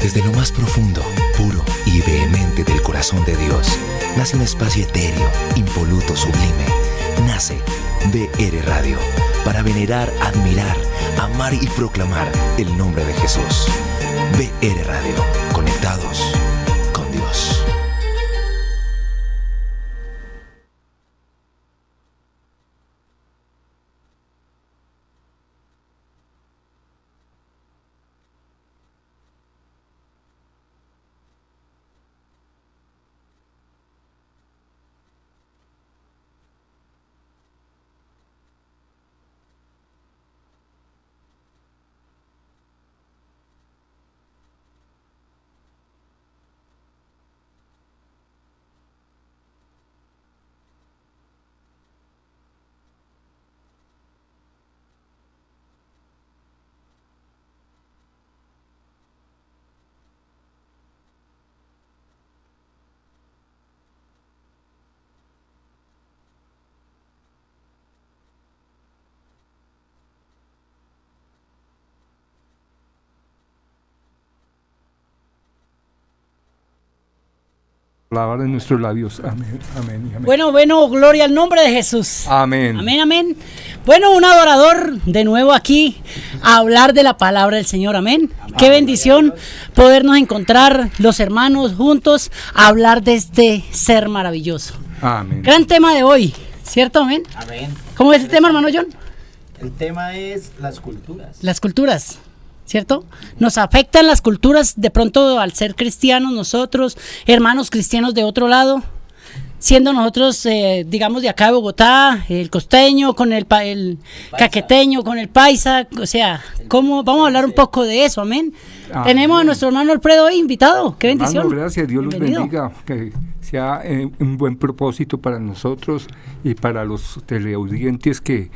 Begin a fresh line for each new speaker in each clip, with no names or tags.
Desde lo más profundo, puro y vehemente del corazón de Dios, nace un espacio etéreo, impoluto, sublime. Nace BR Radio, para venerar, admirar, amar y proclamar el nombre de Jesús. BR Radio, conectados con Dios.
Palabra de nuestros labios. Amén, amén y amén.
Bueno, gloria al nombre de Jesús.
Amén.
Amén, amén. Bueno, un adorador de nuevo aquí a hablar de la palabra del Señor. Amén. Qué bendición podernos encontrar los hermanos juntos a hablar de este ser maravilloso.
Amén.
Gran tema de hoy, ¿cierto? Amén.
Amén.
¿Cómo es el tema, hermano John?
El tema es las culturas.
Las culturas, ¿cierto? Nos afectan las culturas de pronto al ser cristianos nosotros, hermanos cristianos de otro lado, siendo nosotros, digamos, de acá de Bogotá, el costeño con el caqueteño, con el paisa, o sea, ¿cómo? Vamos a hablar un poco de eso, amén. Tenemos a nuestro hermano Alfredo hoy invitado, qué bendición.
Hermano, gracias, Dios los
Bienvenido.
bendiga, que sea un buen propósito para nosotros y para los teleaudientes que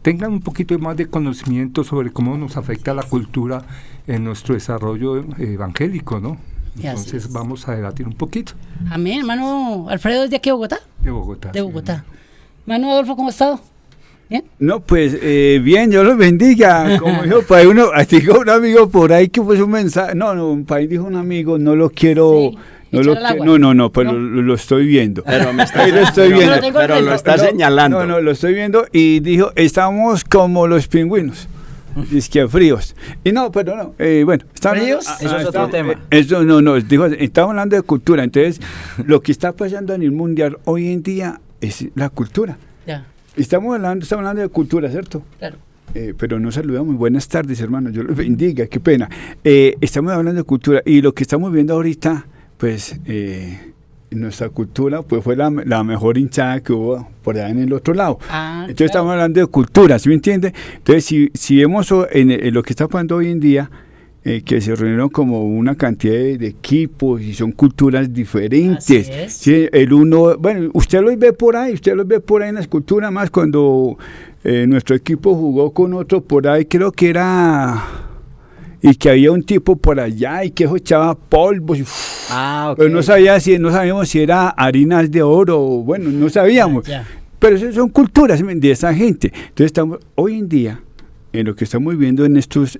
tengan un poquito más de conocimiento sobre cómo nos afecta la cultura en nuestro desarrollo evangélico, ¿no? Entonces vamos a debatir un poquito.
Amén, hermano Alfredo, ¿es de aquí de Bogotá?
De Bogotá.
De Bogotá. Hermano Adolfo, ¿cómo ha estado? ¿Bien?
No, pues bien, Dios los bendiga. Como dijo por ahí dijo un amigo por ahí que fue un mensaje. No, por ahí dijo un amigo, no lo quiero.
Sí.
No, pero lo estoy viendo.
Pero me está
Ahí lo estoy viendo.
Pero lo está señalando.
No, lo estoy viendo y dijo, estamos como los pingüinos. Disque fríos. Y no, pero no. Bueno,
¿Fríos?
Eso es otro tema.
Eso dijo, estamos hablando de cultura. Entonces, lo que está pasando en el mundial hoy en día es la cultura.
Ya,
Estamos hablando de cultura, ¿cierto?
claro.
Pero no saludamos. Buenas tardes, hermanos. Yo los bendiga, qué pena. Estamos hablando de cultura y lo que estamos viendo ahorita, pues, nuestra cultura, pues fue la mejor hinchada que hubo por allá en el otro lado. Entonces
claro.
estamos hablando de cultura, ¿sí me entiende? Entonces, si vemos en lo que está pasando hoy en día, que se reunieron como una cantidad de equipos y son culturas diferentes.
Así es.
Sí, usted los ve por ahí en las culturas, más cuando nuestro equipo jugó con otro por ahí, creo que era, y que había un tipo por allá y que eso echaba polvos,
Ok.
pero no sabíamos si era harinas de oro, bueno, no sabíamos.
Ya.
Pero esas son culturas de esa gente. Entonces estamos hoy en día, en lo que estamos viendo en estos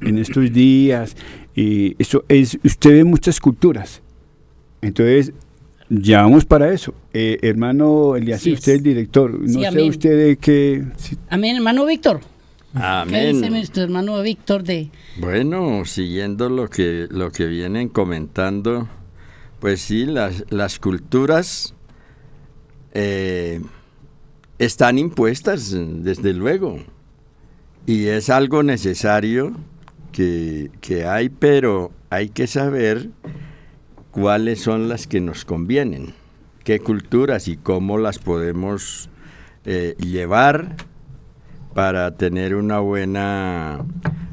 días, y eso es, usted ve muchas culturas. Entonces, ya vamos para eso. Hermano Elías,
Sí,
usted es el director. No
Sí,
sé
amén.
usted de qué.
Amén, hermano Víctor. ¿Qué dice
Amén.
nuestro hermano Víctor de...
Bueno, siguiendo lo que vienen comentando, pues sí, las culturas están impuestas, desde luego, y es algo necesario que hay, pero hay que saber cuáles son las que nos convienen, qué culturas y cómo las podemos llevar para tener una buena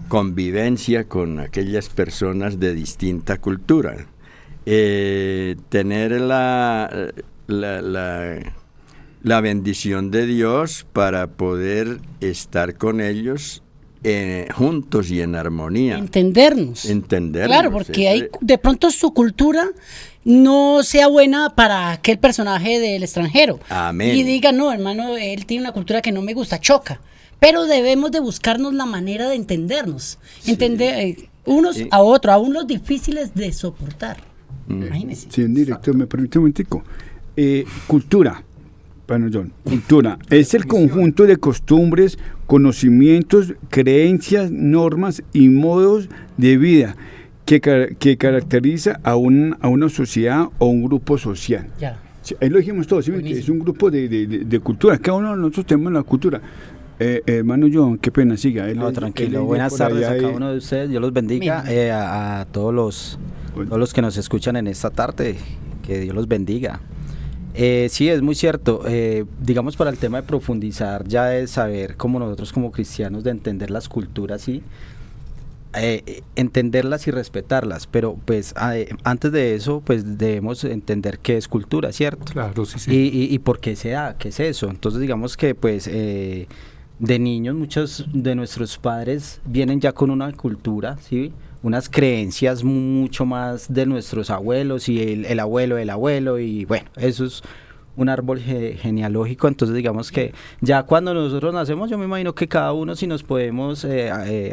convivencia con aquellas personas de distinta cultura. Tener la bendición de Dios para poder estar con ellos juntos y en armonía.
Entendernos. Claro, porque hay, de pronto su cultura no sea buena para aquel personaje del extranjero.
Amén.
Y diga, no, hermano, él tiene una cultura que no me gusta, choca. pero debemos de buscarnos la manera de entendernos,
Sí.
entender unos a otros, a unos difíciles de soportar. Imagínense.
Sí, en directo, me permite un momentico. Cultura, bueno, John, cultura es el conjunto de costumbres, conocimientos, creencias, normas y modos de vida que caracteriza a una sociedad o un grupo social.
Ya.
Sí, ahí lo dijimos todos, ¿sí? Es un grupo de cultura, cada uno de nosotros tenemos la cultura. Hermano John, qué pena, siga.
No, tranquilo. Buenas tardes a cada uno de ustedes. Dios los bendiga. A todos los que nos escuchan en esta tarde. Que Dios los bendiga. Sí, es muy cierto. Digamos, para el tema de profundizar, ya de saber cómo nosotros como cristianos, de entender las culturas, sí, entenderlas y respetarlas, pero pues antes de eso, pues debemos entender qué es cultura, ¿cierto?
Claro, sí, sí.
Y por qué se da, qué es eso. Entonces, digamos que pues de niños muchos de nuestros padres vienen ya con una cultura, ¿sí? Unas creencias mucho más de nuestros abuelos y el abuelo del abuelo, y bueno, eso es un árbol genealógico. Entonces digamos que ya cuando nosotros nacemos, yo me imagino que cada uno, si nos podemos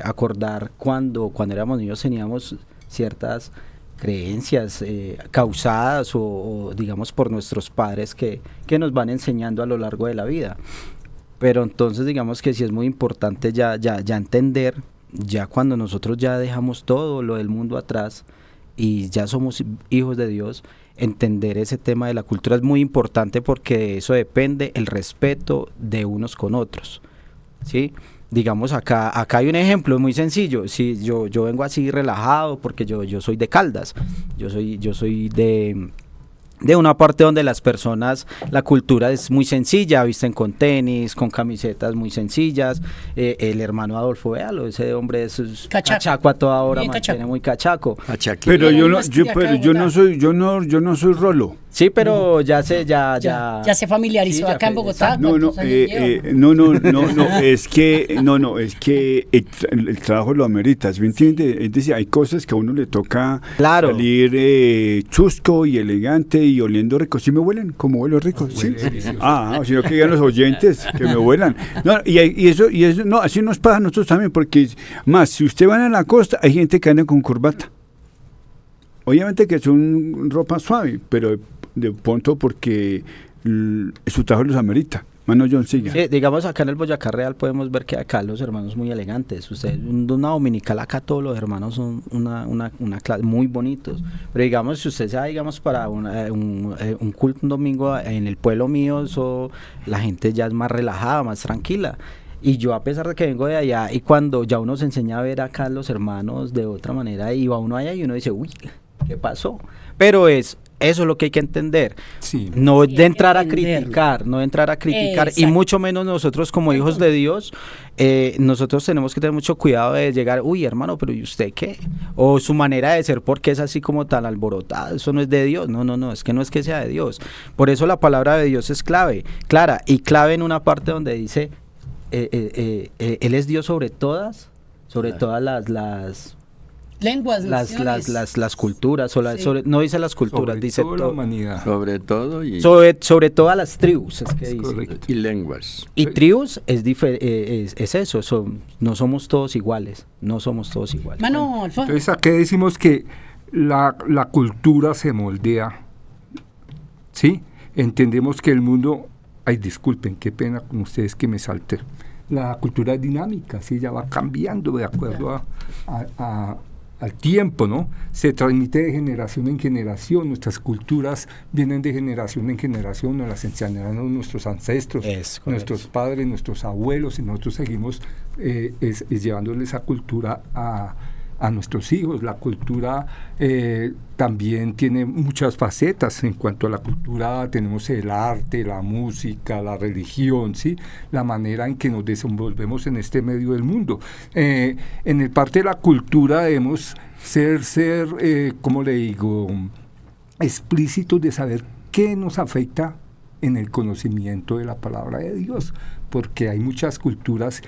acordar cuando éramos niños, teníamos ciertas creencias causadas o digamos por nuestros padres que nos van enseñando a lo largo de la vida. Pero entonces digamos que sí es muy importante ya entender, ya cuando nosotros ya dejamos todo lo del mundo atrás y ya somos hijos de Dios, entender ese tema de la cultura es muy importante, porque de eso depende el respeto de unos con otros, ¿sí? Digamos, acá hay un ejemplo muy sencillo. Si yo vengo así relajado porque yo soy de Caldas, yo soy de una parte donde las personas, la cultura es muy sencilla, visten con tenis, con camisetas muy sencillas. El hermano Adolfo, véalo, ese hombre es cachaco a toda hora, mantiene muy cachaco.
Pero yo no soy Rolo.
Sí, pero ya se
familiarizó, sí, acá en Bogotá.
No, es que el trabajo lo amerita, ¿me entiende? Es decir, hay cosas que a uno le toca salir chusco y elegante y oliendo rico. ¿Sí me huelen? ¿Cómo huelo rico? ¿Sí? Sino que digan los oyentes que me huelan. No, y eso, no, así nos pasa a nosotros también, porque más, si usted va a la costa, hay gente que anda con corbata. Obviamente que es ropa suave, pero de pronto porque su trabajo los amerita. Mano John, siga.
Sí, digamos, acá en el Boyacá Real podemos ver que acá los hermanos muy elegantes. Usted, una dominical, acá todos los hermanos son una clase muy bonitos. Pero digamos, si usted se va, digamos, para un culto un domingo en el pueblo mío, la gente ya es más relajada, más tranquila. Y yo, a pesar de que vengo de allá, y cuando ya uno se enseña a ver acá los hermanos de otra manera, y va uno allá y uno dice, uy, ¿qué pasó? Pero eso es lo que hay que entender.
Sí.
No de entrar a criticar, y mucho menos nosotros como hijos de Dios, nosotros tenemos que tener mucho cuidado de llegar, uy, hermano, pero ¿y usted qué? O su manera de ser, porque es así como tan alborotada, eso no es de Dios. No, es que no es que sea de Dios. Por eso la palabra de Dios es clave en una parte donde dice, Él es Dios sobre todas las
lenguas,
las culturas, no dice las culturas, dice
toda la humanidad.
Sobre todo y
sobre todas las tribus, es que dice.
Correcto.
Y lenguas.
Y tribus es eso, no somos todos iguales,
Mano, Alfonso.
Entonces, aquí decimos que la cultura se moldea, ¿sí? Entendemos que el mundo, disculpen, qué pena con ustedes que me salte. La cultura es dinámica, ¿sí? Ya va cambiando de acuerdo al tiempo, ¿no? Se transmite de generación en generación, nuestras culturas vienen de generación en generación, nos las enseñaron nuestros ancestros, nuestros padres, nuestros abuelos, y nosotros seguimos llevándole esa cultura a nuestros hijos. La cultura también tiene muchas facetas. En cuanto a la cultura, tenemos el arte, la música, la religión, ¿sí? La manera en que nos desenvolvemos en este medio del mundo. En el parte de la cultura debemos ser ¿cómo le digo?, explícitos de saber qué nos afecta en el conocimiento de la palabra de Dios, porque hay muchas culturas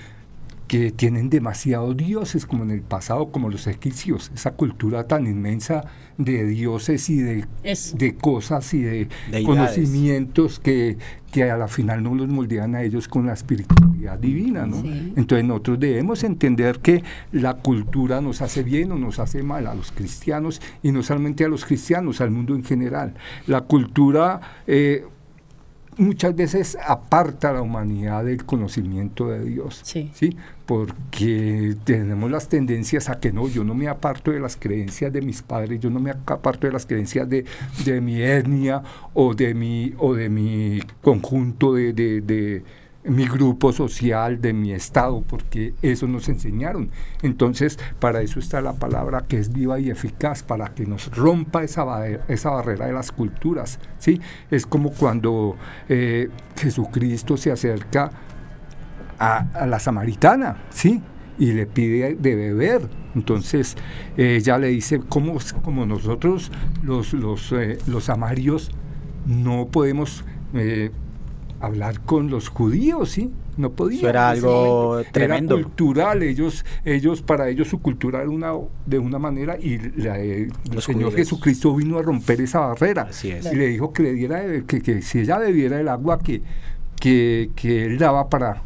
que tienen demasiados dioses, como en el pasado, como los egipcios, esa cultura tan inmensa de dioses y de cosas y de conocimientos que a la final no los moldean a ellos con la espiritualidad divina, ¿no?
Sí.
Entonces nosotros debemos entender que la cultura nos hace bien o nos hace mal a los cristianos, y no solamente a los cristianos, al mundo en general. La cultura muchas veces aparta a la humanidad del conocimiento de Dios,
Sí.
¿sí? Porque tenemos las tendencias a que no, yo no me aparto de las creencias de mis padres, yo no me aparto de las creencias de mi etnia o de mi conjunto de mi grupo social, de mi estado, porque eso nos enseñaron. Entonces, para eso está la palabra, que es viva y eficaz, para que nos rompa esa barrera de las culturas, ¿sí? Es como cuando Jesucristo se acerca a la samaritana, ¿sí? Y le pide de beber. Entonces, ella le dice, como nosotros, los samarios, no podemos hablar con los judíos, ¿sí? No podían.
Eso era algo tremendo.
Era cultural, para ellos su cultura era de una manera, y el Señor Jesucristo vino a romper esa barrera.
Así es.
Y le dijo que le diera, que si ella bebiera el agua que él daba para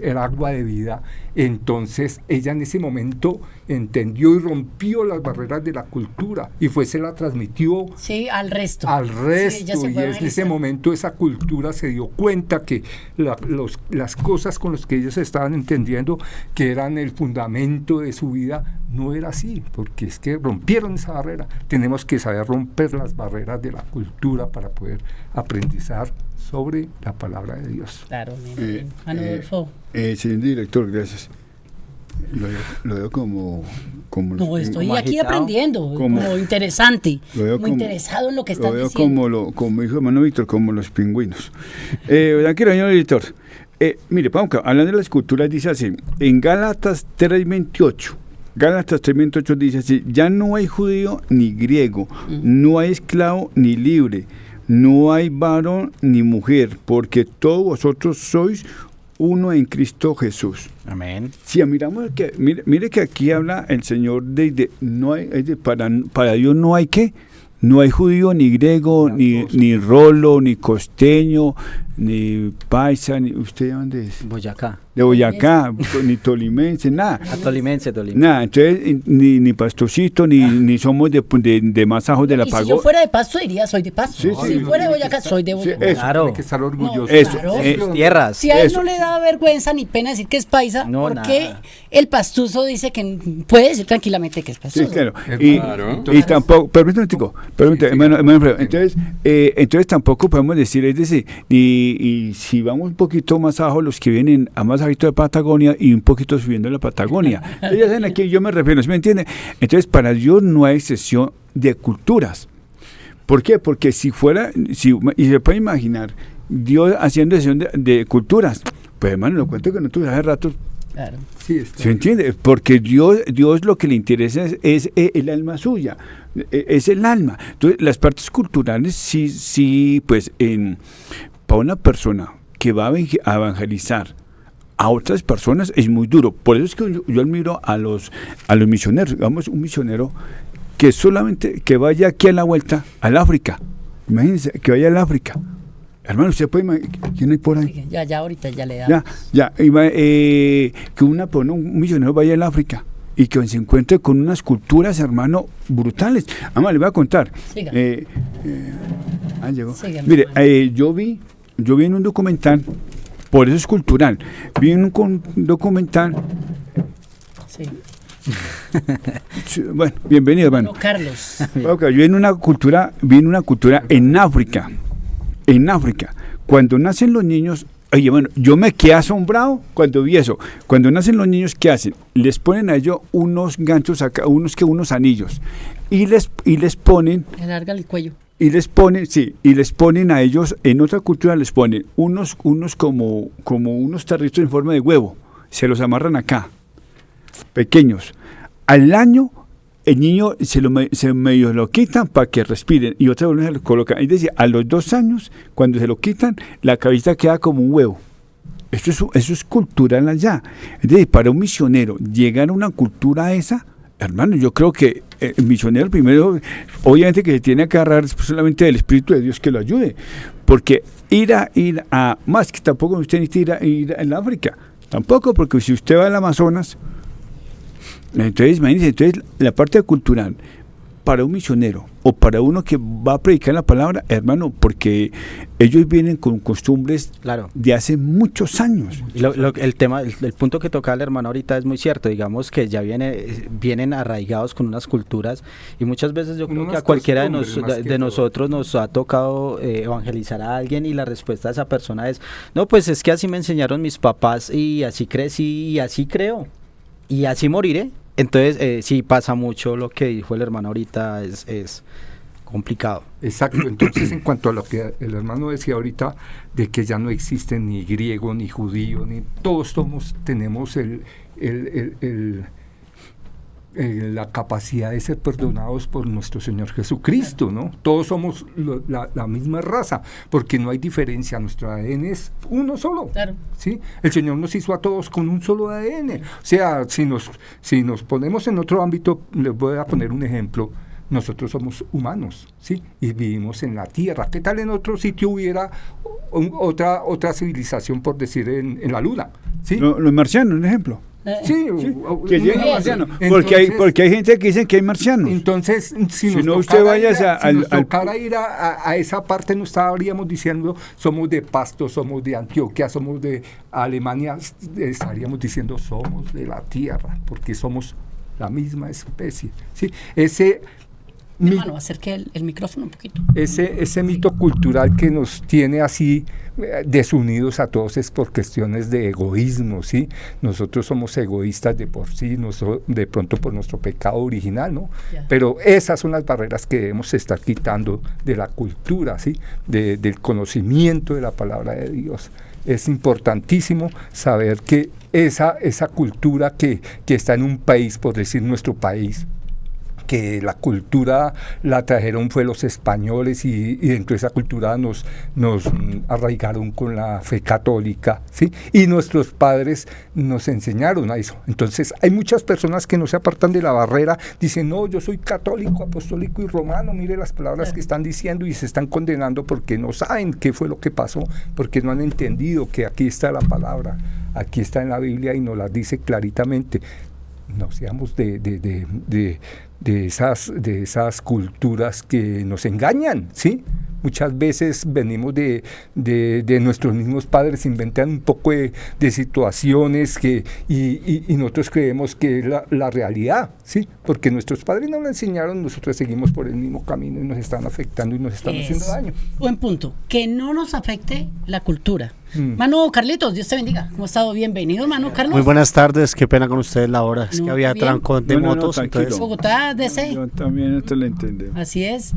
el agua de vida, entonces ella en ese momento entendió y rompió las barreras de la cultura, y se la transmitió
al resto.
Sí, y en ese momento esa cultura se dio cuenta que las cosas con las que ellos estaban entendiendo que eran el fundamento de su vida no era así, porque es que rompieron esa barrera. Tenemos que saber romper las barreras de la cultura para poder aprendizar sobre la palabra de Dios.
Claro, Adolfo.
Señor director, gracias. Lo veo como
no, estoy
como
aquí
agitado,
aprendiendo, como interesante, muy interesado en lo que estás diciendo.
Lo veo como dijo hermano Víctor, como los pingüinos. Tranquilo, señor director. Mire, hablando de las culturas, dice así, en Gálatas 3:28 dice así: ya no hay judío ni griego, no hay esclavo ni libre, no hay varón ni mujer, porque todos vosotros sois uno en Cristo Jesús.
Amén.
Si miramos que mire que aquí habla el Señor no hay, para Dios no hay qué, no hay judío ni griego, ni rolo, ni costeño, ni paisa, ni ¿usted de dónde es?
Boyacá.
De Boyacá, ni tolimense, nada.
Tolimense.
Nada, entonces ni pastorcito, ni somos de Masajos de la Pagoda.
Si yo fuera de Pasto diría soy de Pasto.
Sí,
si fuera de Boyacá soy de Boyacá.
Sí,
claro.
Hay que estar orgulloso.
Claro.
Tierras.
Si a él no le da vergüenza ni pena decir que es paisa, porque el pastuso dice que puede decir tranquilamente que es pastuso.
Sí, claro.
Claro.
Y tampoco, entonces tampoco podemos decir, es decir, y si vamos un poquito más abajo, los que vienen a más bajito de Patagonia y un poquito subiendo la Patagonia, entonces ya saben a quién yo me refiero, ¿sí me entiende? Entonces para Dios no hay excepción de culturas. ¿Por qué? Porque y se puede imaginar Dios haciendo excepción de culturas, pues hermano, lo cuento que nosotros hace rato.
Claro.
Sí,
¿Se entiende? Porque Dios lo que le interesa es el alma suya, es el alma. Entonces, las partes culturales sí, pues, para una persona que va a evangelizar a otras personas es muy duro. Por eso es que yo admiro a los misioneros. Digamos, un misionero que solamente que vaya aquí a la vuelta al África. Imagínense, que vaya al África. Hermano, usted puede imaginar, ¿quién hay por ahí?
Sí, ya ahorita ya le da.
Que un misionero vaya al África y que se encuentre con unas culturas, hermano, brutales. Además, le voy a contar.
Siga.
Llegó.
Siga,
Mire, yo vi en un documental, por eso es cultural, vi en un documental.
Sí.
Bueno, bienvenido, hermano.
Carlos.
Okay, yo vi en una cultura en África. En África, cuando nacen los niños, oye, bueno, yo me quedé asombrado cuando vi eso. Cuando nacen los niños, ¿qué hacen? Les ponen a ellos unos ganchos acá, unos anillos, y les ponen.
Le alargan el cuello.
Y les ponen a ellos, en otra cultura les ponen unos como unos tarritos en forma de huevo, se los amarran acá, pequeños. Al año, el niño se medio lo quitan para que respiren y otra vez se lo colocan. Es decir, a los 2 años, cuando se lo quitan, la cabeza queda como un huevo. Eso es cultural allá. Es decir, para un misionero llegar a una cultura esa, hermano, yo creo que el misionero primero, obviamente que se tiene que agarrar solamente del Espíritu de Dios que lo ayude, porque ir a más que tampoco usted necesita ir en África, tampoco, porque si usted va al Amazonas, entonces imagínese, entonces la parte cultural para un misionero o para uno que va a predicar la palabra, hermano, porque ellos vienen con costumbres de hace muchos años.
Y el punto que toca el hermano ahorita es muy cierto, digamos que ya vienen arraigados con unas culturas, y muchas veces yo creo que a cualquiera de nosotros nos ha tocado evangelizar a alguien, y la respuesta de esa persona es, no, pues es que así me enseñaron mis papás y así crecí y así creo y así moriré. Entonces, sí pasa mucho lo que dijo el hermano ahorita, es complicado.
Exacto, entonces en cuanto a lo que el hermano decía ahorita, de que ya no existe ni griego, ni judío, ni todos tenemos la capacidad de ser perdonados por nuestro Señor Jesucristo, ¿no? Todos somos la misma raza, porque no hay diferencia, nuestro ADN es uno solo,
claro.
¿Sí? El Señor nos hizo a todos con un solo ADN, o sea, si nos ponemos en otro ámbito, les voy a poner un ejemplo. Nosotros somos humanos, ¿sí? Y vivimos en la tierra. ¿Qué tal en otro sitio hubiera otra civilización, por decir, en la luna? ¿Sí?
Los marcianos, un ejemplo.
Sí,
que lleguen marcianos. Porque hay gente que dice que hay marcianos.
Entonces, si nos tocara ir a esa parte, no estaríamos diciendo somos de Pasto, somos de Antioquia, somos de Alemania, estaríamos diciendo somos de la tierra, porque somos la misma especie. ¿Sí?
Hermano, acerque el micrófono un poquito.
Ese mito cultural que nos tiene así desunidos a todos es por cuestiones de egoísmo, ¿sí? Nosotros somos egoístas de por sí, de pronto por nuestro pecado original, ¿no? Yeah. Pero esas son las barreras que debemos estar quitando de la cultura, ¿sí? Del conocimiento de la palabra de Dios. Es importantísimo saber que esa cultura que está en un país, por decir nuestro país, que la cultura la trajeron fue los españoles, y dentro de esa cultura nos arraigaron con la fe católica, ¿sí? Y nuestros padres nos enseñaron a eso. Entonces hay muchas personas que no se apartan de la barrera, dicen, no, yo soy católico, apostólico y romano, mire las palabras que están diciendo, y se están condenando porque no saben qué fue lo que pasó, porque no han entendido que aquí está la palabra, aquí está en la Biblia y nos la dice claritamente. No seamos de esas culturas que nos engañan, ¿sí? Muchas veces venimos de nuestros mismos padres, inventan un poco de situaciones y nosotros creemos que es la realidad, ¿sí? Porque nuestros padres no lo enseñaron, nosotros seguimos por el mismo camino y nos están afectando y nos están haciendo daño.
Buen punto, que no nos afecte la cultura. Mano Carlitos, Dios te bendiga. ¿Cómo ha estado? Bienvenido, mano Carlos.
Muy buenas tardes, qué pena con ustedes la hora. Es que había trancón de motos.
Entonces...
Bogotá, DC.
Yo también esto lo entiendo.
Así es.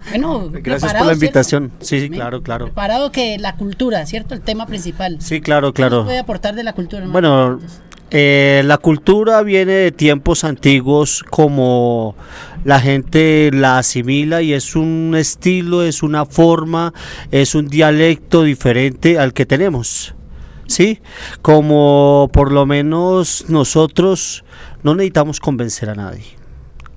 Bueno,
gracias por la invitación. ¿Cierto? Sí, claro.
Preparado que la cultura, ¿cierto? El tema principal.
Sí, claro.
¿Qué nos puede aportar de la cultura, hermano?
Bueno, la cultura viene de tiempos antiguos, como la gente la asimila, y es un estilo, es una forma, es un dialecto diferente al que tenemos, ¿sí? Como por lo menos nosotros no necesitamos convencer a nadie.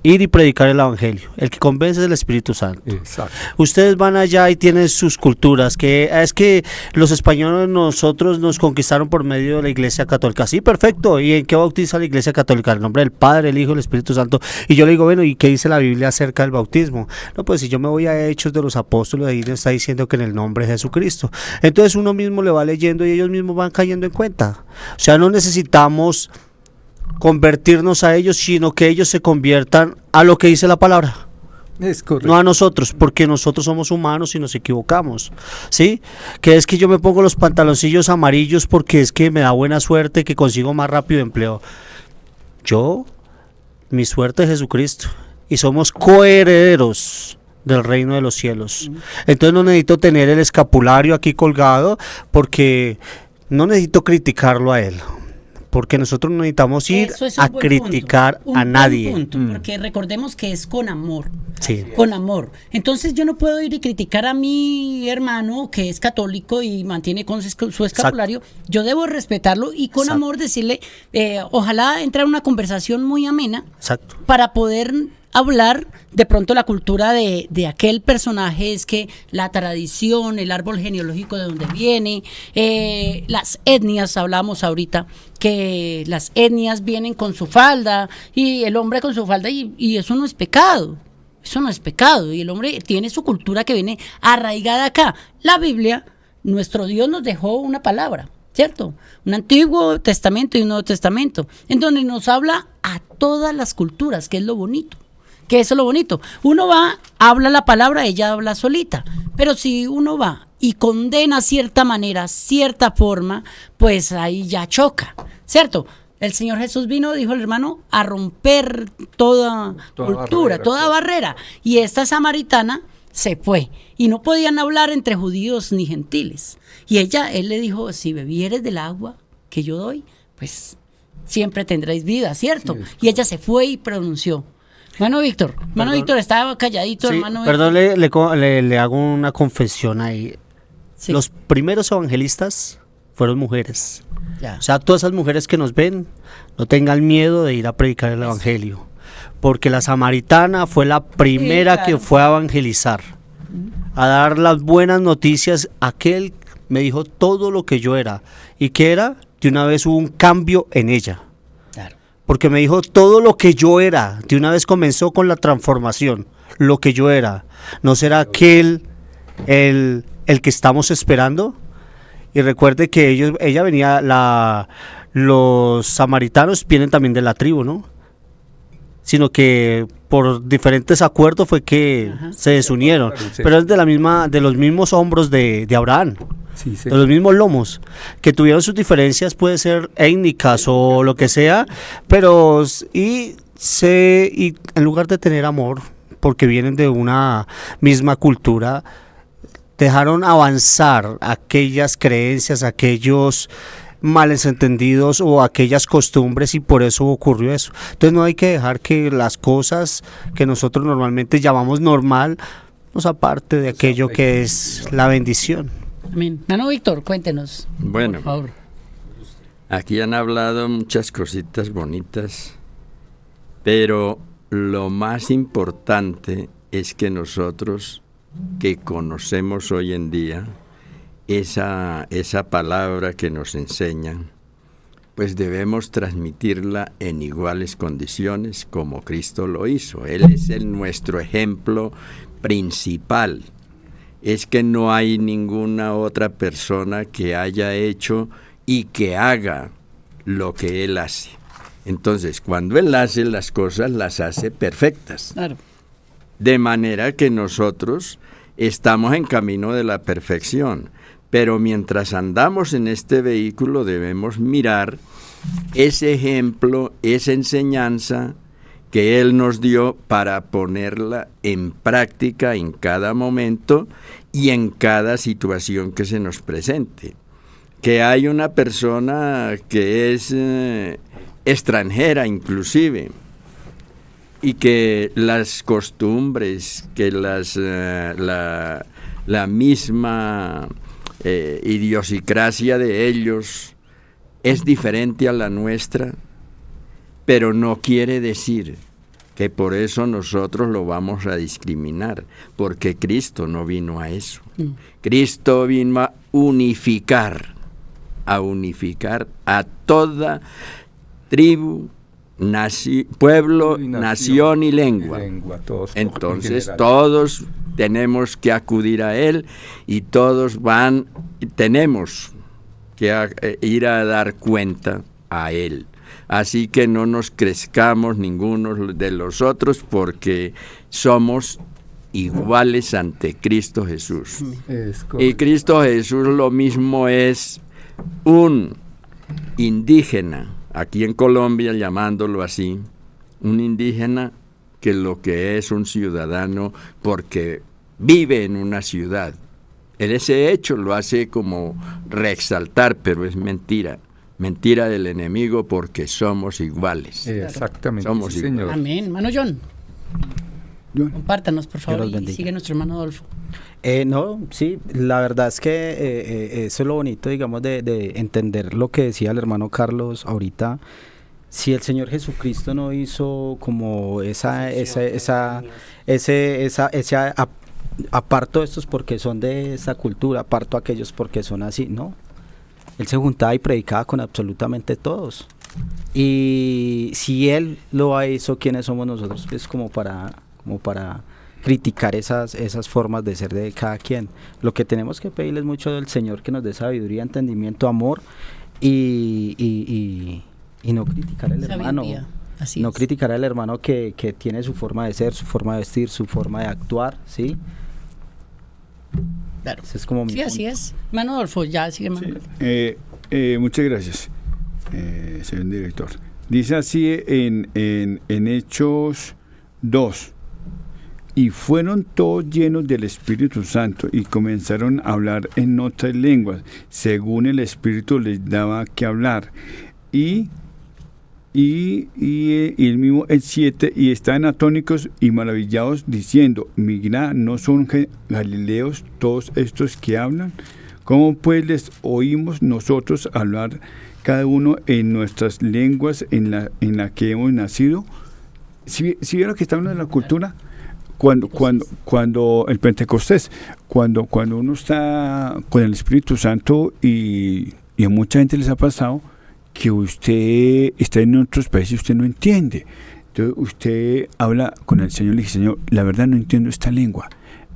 Ir y predicar el evangelio. El que convence es el Espíritu Santo.
Exacto.
Ustedes van allá y tienen sus culturas, que es que los españoles nosotros nos conquistaron por medio de la Iglesia Católica. Sí, perfecto. ¿Y en qué bautiza la Iglesia Católica? El nombre del Padre, el Hijo y el Espíritu Santo. Y yo le digo, bueno, ¿y qué dice la Biblia acerca del bautismo? No, pues si yo me voy a Hechos de los Apóstoles, ahí está diciendo que en el nombre de Jesucristo. Entonces uno mismo le va leyendo y ellos mismos van cayendo en cuenta. O sea, no necesitamos convertirnos a ellos, sino que ellos se conviertan a lo que dice la palabra.
Es correcto.
No a nosotros, porque nosotros somos humanos y nos equivocamos, ¿sí? Que es que yo me pongo los pantaloncillos amarillos porque es que me da buena suerte, que consigo más rápido empleo. Mi suerte es Jesucristo, y somos coherederos del reino de los cielos. Entonces no necesito tener el escapulario aquí colgado, porque no necesito criticarlo a él. porque nosotros no necesitamos ir
Eso es un
a
buen
criticar
punto, un
a
buen
nadie.
punto, porque recordemos que es con amor.
Sí.
Con amor. Entonces yo no puedo ir y criticar a mi hermano que es católico y mantiene con su escapulario. Yo debo respetarlo y con
Exacto.
amor decirle, ojalá entrar en una conversación muy amena
Exacto.
para poder hablar de pronto la cultura de aquel personaje, es que la tradición, el árbol genealógico de donde viene, las etnias, hablamos ahorita, que las etnias vienen con su falda y el hombre con su falda y eso no es pecado. Eso no es pecado y el hombre tiene su cultura que viene arraigada acá. La Biblia, nuestro Dios nos dejó una palabra, ¿cierto? Un Antiguo Testamento y un Nuevo Testamento, en donde nos habla a todas las culturas, que es lo bonito. Que eso es lo bonito. Uno va, habla la palabra, ella habla solita. Pero si uno va y condena cierta manera, cierta forma, pues ahí ya choca, ¿cierto? El Señor Jesús vino, dijo el hermano, a romper toda cultura,
barrera,
toda barrera. Y esta samaritana se fue. Y no podían hablar entre judíos ni gentiles. Y él le dijo, si bebieres del agua que yo doy, pues siempre tendréis vida, ¿cierto?
Sí,
Y ella se fue y pronunció. Hermano Víctor, estaba calladito,
Sí,
hermano
perdón,
Víctor.
le hago una confesión ahí.
Sí,
Los primeros evangelistas fueron mujeres.
ya.
O sea, todas esas mujeres que nos ven, no tengan miedo de ir a predicar el evangelio. Porque la samaritana fue la primera
claro.
que fue a evangelizar, a dar las buenas noticias. Aquel me dijo todo lo que yo era. ¿Y qué era? De una vez hubo un cambio en ella.
Claro.
Porque me dijo todo lo que yo era. De una vez comenzó con la transformación. Lo que yo era. ¿No será aquel el que estamos esperando? Y recuerde que ella venía, los samaritanos vienen también de la tribu, ¿no? Sino que por diferentes acuerdos fue que se desunieron.
Sí.
Pero es de los mismos hombros de Abraham.
Sí, sí.
De los mismos lomos, que tuvieron sus diferencias, puede ser étnicas o lo que sea, pero y en lugar de tener amor, porque vienen de una misma cultura, dejaron avanzar aquellas creencias, aquellos males entendidos o aquellas costumbres, y por eso ocurrió eso. Entonces no hay que dejar que las cosas que nosotros normalmente llamamos normal nos aparte de aquello que es la bendición.
Amén. Hermano Víctor, cuéntenos.
Bueno,
por favor.
aquí han hablado muchas cositas bonitas, pero lo más importante es que nosotros que conocemos hoy en día esa palabra que nos enseñan, pues debemos transmitirla en iguales condiciones como Cristo lo hizo. Él es nuestro ejemplo principal. Es que no hay ninguna otra persona que haya hecho y que haga lo que Él hace. Entonces, cuando Él hace las cosas, las hace perfectas.
Claro.
De manera que nosotros estamos en camino de la perfección. Pero mientras andamos en este vehículo debemos mirar ese ejemplo, esa enseñanza que Él nos dio para ponerla en práctica en cada momento y en cada situación que se nos presente. Que hay una persona que es extranjera inclusive, y que las costumbres, que la misma idiosincrasia de ellos es diferente a la nuestra, pero no quiere decir que por eso nosotros lo vamos a discriminar, porque Cristo no vino a eso. Cristo vino a unificar a toda tribu, pueblo, nación y lengua. Entonces todos tenemos que acudir a Él y todos tenemos que ir a dar cuenta a Él. Así que no nos crezcamos ninguno de los otros, porque somos iguales ante Cristo Jesús. Y Cristo Jesús lo mismo es un indígena, aquí en Colombia llamándolo así, un indígena que lo que es un ciudadano porque vive en una ciudad. Ese hecho lo hace como reexaltar, pero es mentira. mentira del enemigo porque somos iguales.
Exactamente,
Somos
sí,
iguales.
señor.
Amén. Hermano John,
John.
compártanos, por favor,
Dios los
y
bendiga.
sigue nuestro hermano Adolfo.
No, sí, la verdad es que eso es lo bonito, digamos, de entender lo que decía el hermano Carlos ahorita. Si el Señor Jesucristo no hizo como aparto a estos porque son de esa cultura, aparto a aquellos porque son así, no. Él se juntaba y predicaba con absolutamente todos. Y si Él lo hizo, ¿quiénes somos nosotros? Pues como para criticar esas formas de ser de cada quien. Lo que tenemos que pedirle es mucho del Señor, que nos dé sabiduría, entendimiento, amor y no criticar al hermano.
Sabiduría, así
No
es.
criticar al hermano que tiene su forma de ser, su forma de vestir, su forma de actuar, ¿sí?
Claro.
Ese es como mi
Sí, así
punto.
es. Hermano Adolfo, ya sigue, hermano.
Muchas gracias, señor director. Dice así en Hechos 2. Y fueron todos llenos del Espíritu Santo y comenzaron a hablar en otras lenguas, según el Espíritu les daba que hablar. Y el mismo el 7, y estaban atónicos y maravillados, diciendo: Mira, ¿no son galileos todos estos que hablan? ¿Cómo pues les oímos nosotros hablar cada uno en nuestras lenguas en la que hemos nacido? Si vieron que está hablando de la cultura, cuando el Pentecostés, cuando uno está con el Espíritu Santo y a mucha gente les ha pasado que usted está en otros países y usted no entiende. Entonces usted habla con el Señor y le dice: Señor, la verdad no entiendo esta lengua.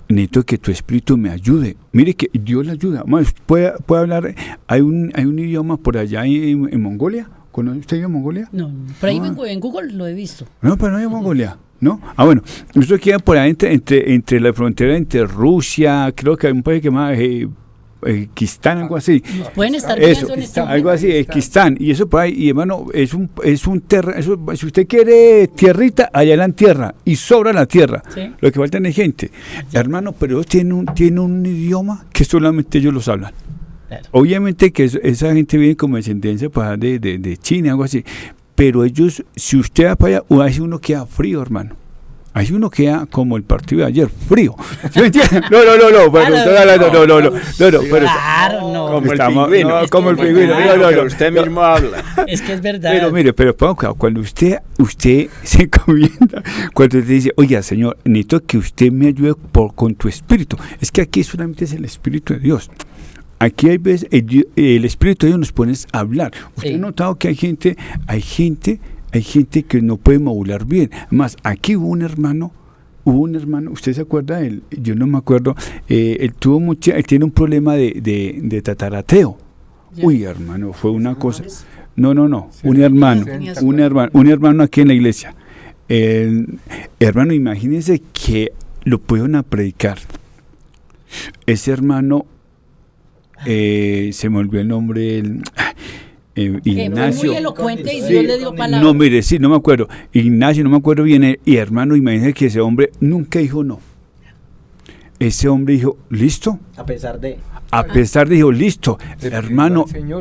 Necesito que tu Espíritu me ayude. Mire que Dios le ayuda. Más, puede hablar. Hay un idioma por allá en Mongolia. ¿Conoce usted a Mongolia?
No, por ahí
Ah.
en Google lo he visto.
No, pero no hay Mongolia, ¿no? Bueno, esto queda por ahí entre la frontera entre Rusia, creo que hay un país que más Kirguistán, algo así.
Nos pueden estar
Eso,
viendo en este
algo
momento.
así, Kirguistán, y eso por ahí, y hermano, es un terreno, si usted quiere tierrita, allá la tierra, y sobra la tierra,
Sí.
lo que falta es gente, hermano, pero ellos tienen un idioma que solamente ellos los hablan.
Claro.
Obviamente que esa gente viene como descendencia pues, de China, algo así, pero ellos, si usted va para allá, ahí uno queda frío, hermano. Ahí uno queda como el partido de ayer, frío. ¿Sí me entiende? No, pero
Claro, no.
Como el
estamos-
pingüino.
no, como el
Es que
pingüino.
es
Que usted mismo habla.
Es que es verdad.
Pero mire, pero ponga cuidado, cuando usted se encomienda, cuando usted dice: oiga, Señor, necesito que usted me ayude con tu espíritu. Es que aquí solamente es el Espíritu de Dios. Aquí hay veces el Espíritu de Dios nos pone a hablar. Usted
Sí.
ha notado que hay gente que no puede modular bien. Además, aquí hubo un hermano, ¿usted se acuerda de él? Yo no me acuerdo. Él tiene un problema de tatarateo.
Ya.
Uy, hermano, fue una cosa. No,
Sí,
un hermano,
tenías
un hermano aquí en la iglesia. Hermano, imagínense que lo pudieron a predicar. Ese hermano, se me olvidó el nombre,
Que fue
Ignacio.
muy elocuente y
Sí.
Dios le dio palabra.
No, mire, sí, no me acuerdo. Ignacio, no me acuerdo bien. Y hermano, imagínense que ese hombre nunca dijo no. Ese hombre dijo: listo.
A pesar de...
A pesar de dijo: listo.
Le pidió
Hermano,
al Señor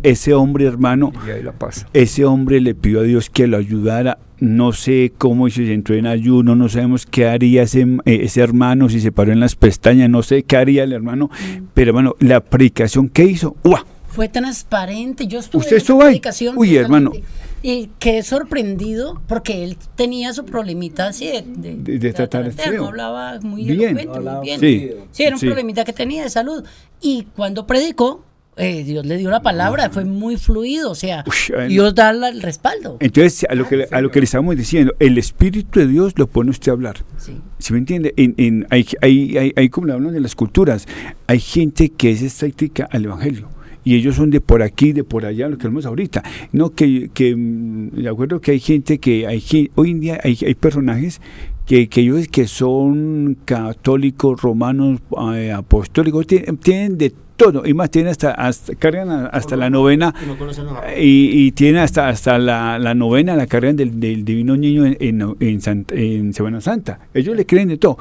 ese hombre, hermano,
Y ahí la pasa.
ese hombre le pidió a Dios que lo ayudara. No sé cómo se entró en ayuno, no sabemos qué haría ese hermano, si se paró en las pestañas, no sé qué haría el hermano. Pero hermano, la predicación que hizo, ¡guau!
Fue transparente. Yo estuve
¿Usted
en esa
estuvo ahí?
predicación,
Uy, hermano.
Y quedé sorprendido porque él tenía su problemita así
De tatarateo.
No hablaba muy
Bien.
elocuente, muy bien.
Sí.
Sí, era un
Sí.
problemita que tenía de salud. Y cuando predicó, Dios le dio la palabra, fue muy fluido. O sea,
Ush,
Dios da el respaldo.
Entonces, a lo que le estamos diciendo, el Espíritu de Dios lo pone usted a hablar.
Sí.
¿Sí me entiende? Hay como le hablan de las culturas, hay gente que es escéptica al Evangelio. Y ellos son de por aquí, de por allá, lo que vemos ahorita. No, de acuerdo que hay gente hoy en día hay personajes que ellos que son católicos, romanos, apostólicos, tienen de todo. Y más, tienen cargan hasta la novena. Y tienen hasta la novena, la cargan del Divino Niño en Semana Santa. Ellos le creen de todo.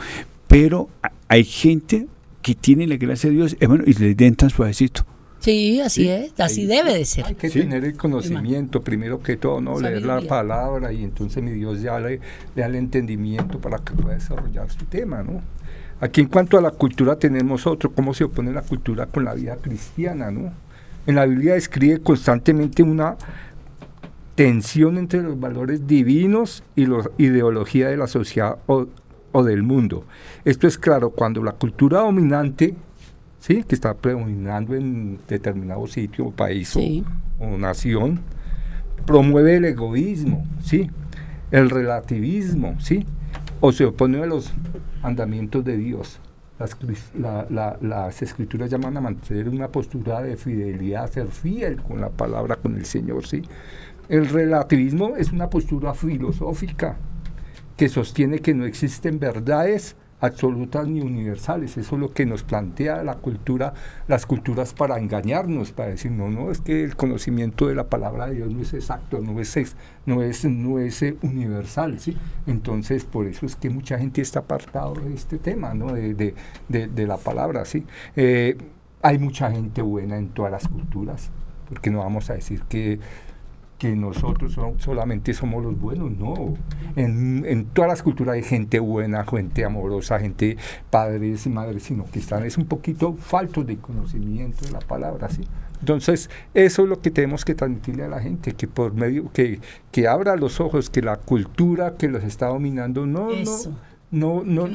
Pero hay gente que tiene la gracia de Dios, hermano, y les den tan suavecito.
Sí, así
Sí,
es, así
ahí
debe de ser.
Hay que
Sí.
tener el conocimiento, primero que todo, ¿no? Leer la
Sabiduría.
palabra y entonces mi Dios ya le da el entendimiento para que pueda desarrollar su tema, ¿no? Aquí en cuanto a la cultura tenemos otro, cómo se opone la cultura con la vida cristiana, ¿no? En la Biblia describe constantemente una tensión entre los valores divinos y la ideología de la sociedad o del mundo. Esto es claro cuando la cultura dominante, ¿sí?, que está predominando en determinado sitio, país
Sí.
o nación, promueve el egoísmo, ¿sí?, el relativismo, ¿sí?, o se opone a los mandamientos de Dios. Las escrituras llaman a mantener una postura de fidelidad, ser fiel con la palabra, con el Señor, ¿sí? El relativismo es una postura filosófica que sostiene que no existen verdades absolutas ni universales. Eso es lo que nos plantea la cultura, las culturas, para engañarnos, para decir, no, es que el conocimiento de la palabra de Dios no es exacto, no es universal, ¿sí? Entonces, por eso es que mucha gente está apartado de este tema, ¿no?, de la palabra, ¿sí? Hay mucha gente buena en todas las culturas, porque no vamos a decir que nosotros solamente somos los buenos, no. En todas las culturas hay gente buena, gente amorosa, gente, padres y madres, sino que están un poquito faltos de conocimiento de la palabra, ¿sí? Entonces, eso es lo que tenemos que transmitirle a la gente, que por medio, que abra los ojos, que la cultura que los está dominando no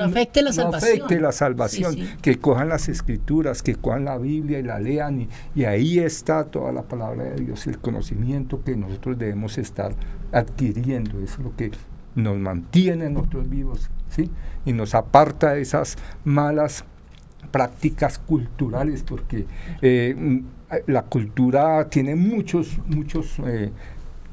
afecte la salvación.
Afecte la salvación,
Sí.
que cojan las escrituras, que cojan la Biblia y la lean, y ahí está toda la palabra de Dios, el conocimiento que nosotros debemos estar adquiriendo. Eso es lo que nos mantiene a nosotros vivos, ¿sí?, y nos aparta de esas malas prácticas culturales, porque la cultura tiene muchos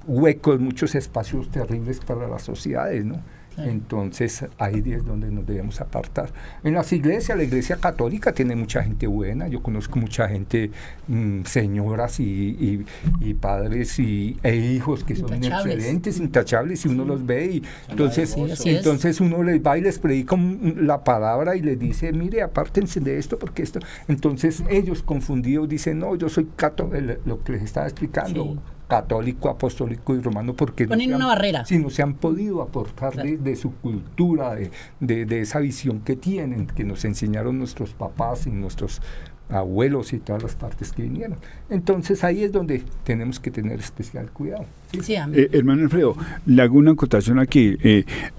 huecos, muchos espacios terribles para las sociedades, ¿no? Entonces ahí es donde nos debemos apartar. En las iglesias, la iglesia católica tiene mucha gente buena. Yo conozco mucha gente, señoras y padres e hijos que son excelentes, intachables, y uno los ve y entonces uno les va y les predica la palabra y les dice, mire, apártense de esto, porque esto. Entonces ellos confundidos dicen, no, yo soy católico, lo que les estaba explicando.
Sí.
Católico, apostólico y romano, porque
ponen una barrera.
Si no se han podido aportar de su cultura, de esa visión que tienen, que nos enseñaron nuestros papás y nuestros abuelos y todas las partes que vinieron. Entonces ahí es donde tenemos que tener especial cuidado.
Sí,
hermano Alfredo, le hago una acotación aquí.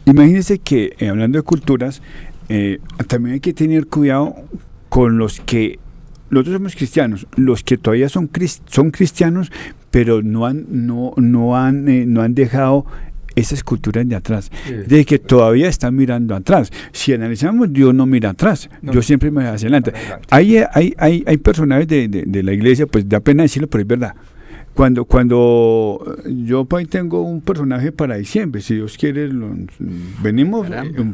Imagínense que, hablando de culturas, también hay que tener cuidado con los que nosotros somos cristianos, los que todavía son cristianos, pero no han dejado esas culturas de atrás, de que todavía están mirando atrás. Si analizamos, Dios no mira atrás, Dios siempre mira hacia adelante. Hay personajes de la iglesia, pues da pena decirlo, pero es verdad. Cuando yo pues, tengo un personaje para diciembre, si Dios quiere, venimos,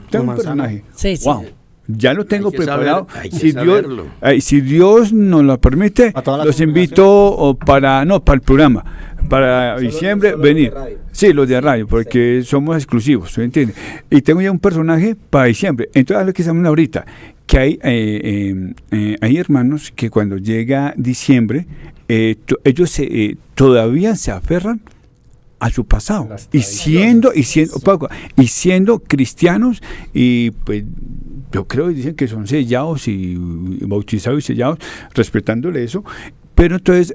tengo un personaje.
Sí.
Wow. Ya lo tengo preparado.
Saber,
si Dios nos lo permite, los invito para el programa. Para diciembre, venir. Sí, los de radio, porque somos exclusivos, ¿me entiendes? Y tengo ya un personaje para diciembre. Entonces, lo que estamos ahorita, que hay hermanos que cuando llega diciembre, ellos todavía se aferran a su pasado y siendo cristianos, y pues yo creo que dicen que son sellados y bautizados y sellados, respetándole eso. Pero entonces,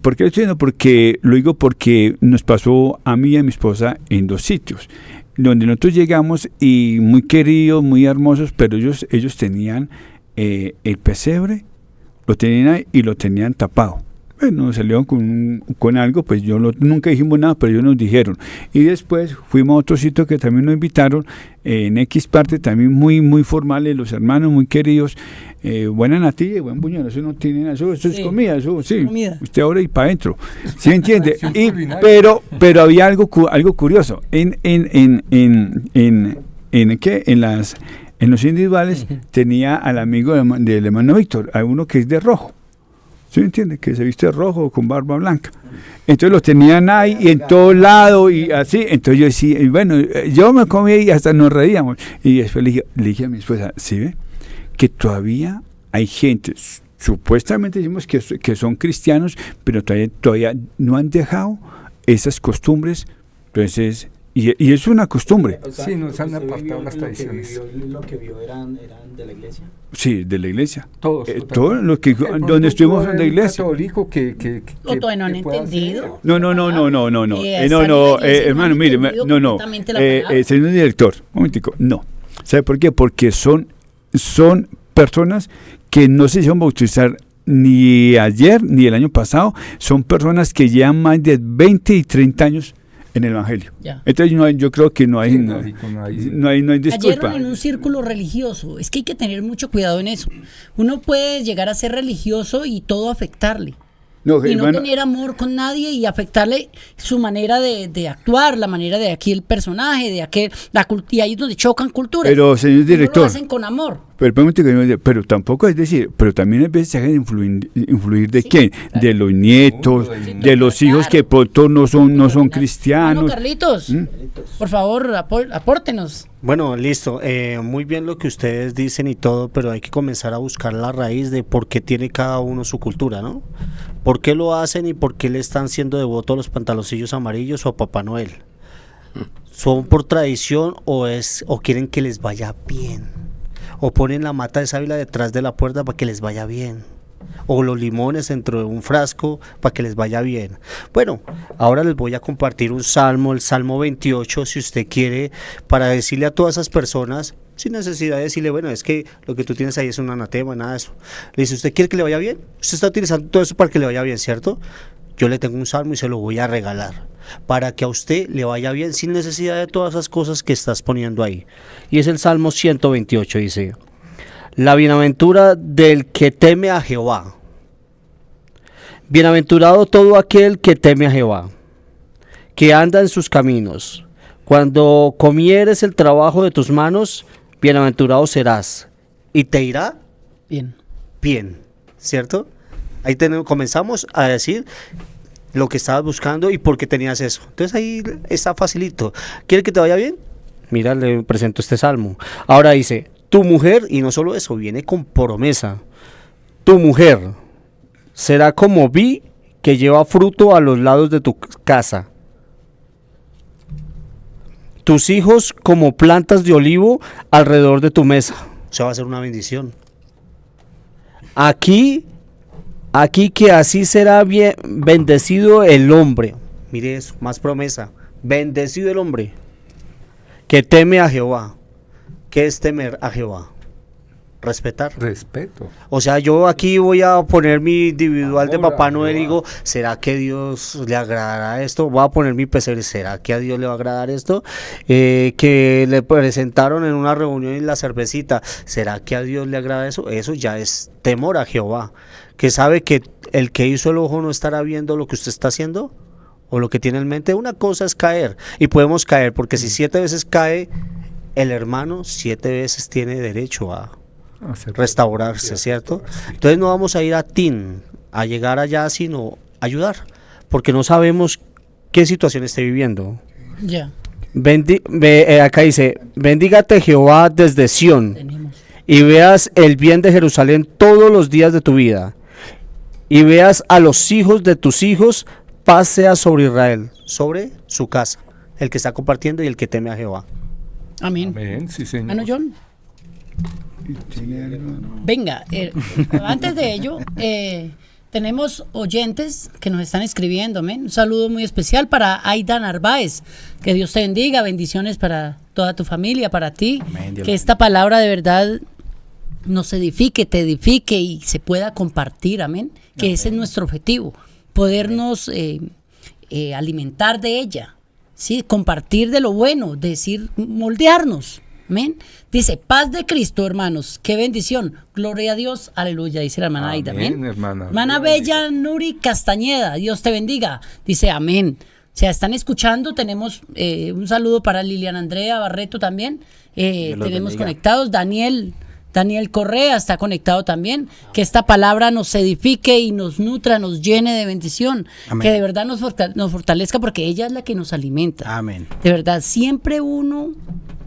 ¿por qué lo estoy diciendo? Porque lo digo porque nos pasó a mí y a mi esposa en 2 sitios donde nosotros llegamos, y muy queridos, muy hermosos, pero ellos tenían el pesebre, lo tenían ahí y lo tenían tapado. Bueno, salieron con algo, pues nunca dijimos nada, pero ellos nos dijeron. Y después fuimos a otro sitio que también nos invitaron, en X parte, también muy, muy formales, los hermanos muy queridos. Buena natilla y buen buñuelo, eso no tiene nada, eso es comida, eso sí. Comida. Usted ahora y para adentro. ¿Sí entiende? Pero había algo curioso. En los individuales tenía al amigo del hermano Víctor, a uno que es de rojo. ¿Sí me entiende? Que se viste de rojo con barba blanca. Entonces los tenían ahí y en todo lado y así. Entonces yo decía, bueno, yo me comí y hasta nos reíamos. Y después le dije a mi esposa, ¿sí ve? Que todavía hay gente supuestamente decimos que son cristianos, pero todavía no han dejado esas costumbres. Entonces, y es una costumbre.
Sí, nos han apartado las tradiciones.
Lo que vio eran de la iglesia.
Sí, de la iglesia.
Todos.
Todo lo que donde estuvimos en la iglesia.
Católico que
O todavía no han entendido.
No, hermano, mire, señor director, un momentico, no. ¿Sabe por qué? Porque son personas que no se hicieron bautizar ni ayer ni el año pasado, son personas que llevan más de 20 y 30 años en el Evangelio.
Ya.
Entonces yo creo que no hay disculpa.
Cayeron en un círculo religioso. Es que hay que tener mucho cuidado en eso. Uno puede llegar a ser religioso y todo afectarle.
No,
Y no
hermano,
tener amor con nadie y afectarle su manera de actuar, la manera de aquí el personaje, de aquel, y ahí es donde chocan culturas.
pero señor
No lo
director,
hacen con amor.
pero tampoco es decir, pero también a veces se dejan influir de quién, de los nietos, de los hijos que por todo no son cristianos.
Bueno, Carlitos, por favor, apórtenos.
Bueno, listo. Muy bien lo que ustedes dicen y todo, pero hay que comenzar a buscar la raíz de por qué tiene cada uno su cultura, ¿no? ¿Por qué lo hacen y por qué le están siendo devotos a los pantaloncillos amarillos o a Papá Noel? ¿Son por tradición o quieren que les vaya bien? ¿O ponen la mata de sábila detrás de la puerta para que les vaya bien? ¿O los limones dentro de un frasco para que les vaya bien? Bueno, ahora les voy a compartir un salmo, el Salmo 28, si usted quiere, para decirle a todas esas personas, sin necesidad de decirle, bueno, es que lo que tú tienes ahí es un anatema, nada de eso. Le dice, ¿usted quiere que le vaya bien? Usted está utilizando todo eso para que le vaya bien, ¿cierto? Yo le tengo un salmo y se lo voy a regalar, para que a usted le vaya bien sin necesidad de todas esas cosas que estás poniendo ahí. Y es el Salmo 128, dice: la bienaventura del que teme a Jehová. Bienaventurado todo aquel que teme a Jehová, que anda en sus caminos. Cuando comieres el trabajo de tus manos, bienaventurado serás, y te irá bien, ¿cierto? Ahí comenzamos a decir lo que estabas buscando y por qué tenías eso. Entonces ahí está facilito. ¿Quieres que te vaya bien? Mira, le presento este salmo. Ahora dice: tu mujer, y no solo eso, viene con promesa. Tu mujer será como vid que lleva fruto a los lados de tu casa. Tus hijos como plantas de olivo alrededor de tu mesa. O sea, va a ser una bendición. Aquí que así será bien bendecido el hombre. Mire eso, más promesa. Bendecido el hombre que teme a Jehová. ¿Qué es temer a Jehová? Respetar.
Respeto.
O sea, yo aquí voy a poner mi individual de
Amor a
Papá Noel y
Jehová.
digo, ¿será que a Dios le agradará esto? Voy a poner mi pesebre, ¿será que a Dios le va a agradar esto? Que le presentaron en una reunión en la cervecita, ¿será que a Dios le agrada eso? Eso ya es temor a Jehová, que sabe que el que hizo el ojo no estará viendo lo que usted está haciendo o lo que tiene en mente. Una cosa es caer, y podemos caer, porque si 7 veces cae el hermano, 7 veces tiene derecho a restaurarse, ¿cierto? Entonces no vamos a ir a llegar allá, sino ayudar, porque no sabemos qué situación esté viviendo.
Ya.
Acá dice: bendígate Jehová desde Sión,
Tenemos.
y veas el bien de Jerusalén todos los días de tu vida, y veas a los hijos de tus hijos, paz sea sobre Israel, sobre su casa, el que está compartiendo y el que teme a Jehová.
Amén.
Amén, sí, señor.
Ah, no, John. Venga, antes de ello, tenemos oyentes que nos están escribiendo, amén. Un saludo muy especial para Aida Narváez. Que Dios te bendiga, bendiciones para toda tu familia, para ti.
Amén, Dios
que
lo
esta palabra de verdad nos edifique, te edifique y se pueda compartir, amén. Que ese es nuestro objetivo, podernos alimentar de ella, ¿sí? Compartir de lo bueno, decir, moldearnos. Amén. Dice, paz de Cristo, hermanos. Qué bendición. Gloria a Dios. Aleluya. Dice la hermana Aida. Amén. Hermana Bella Nuri Castañeda. Dios te bendiga. Dice amén. O sea, están escuchando. Tenemos un saludo para Liliana Andrea Barreto también. Tenemos
bendiga.
conectados. Daniel Correa está conectado también. Que esta palabra nos edifique y nos nutra, nos llene de bendición.
Amén.
Que de verdad nos fortalezca, porque ella es la que nos alimenta.
Amén.
De verdad, siempre uno,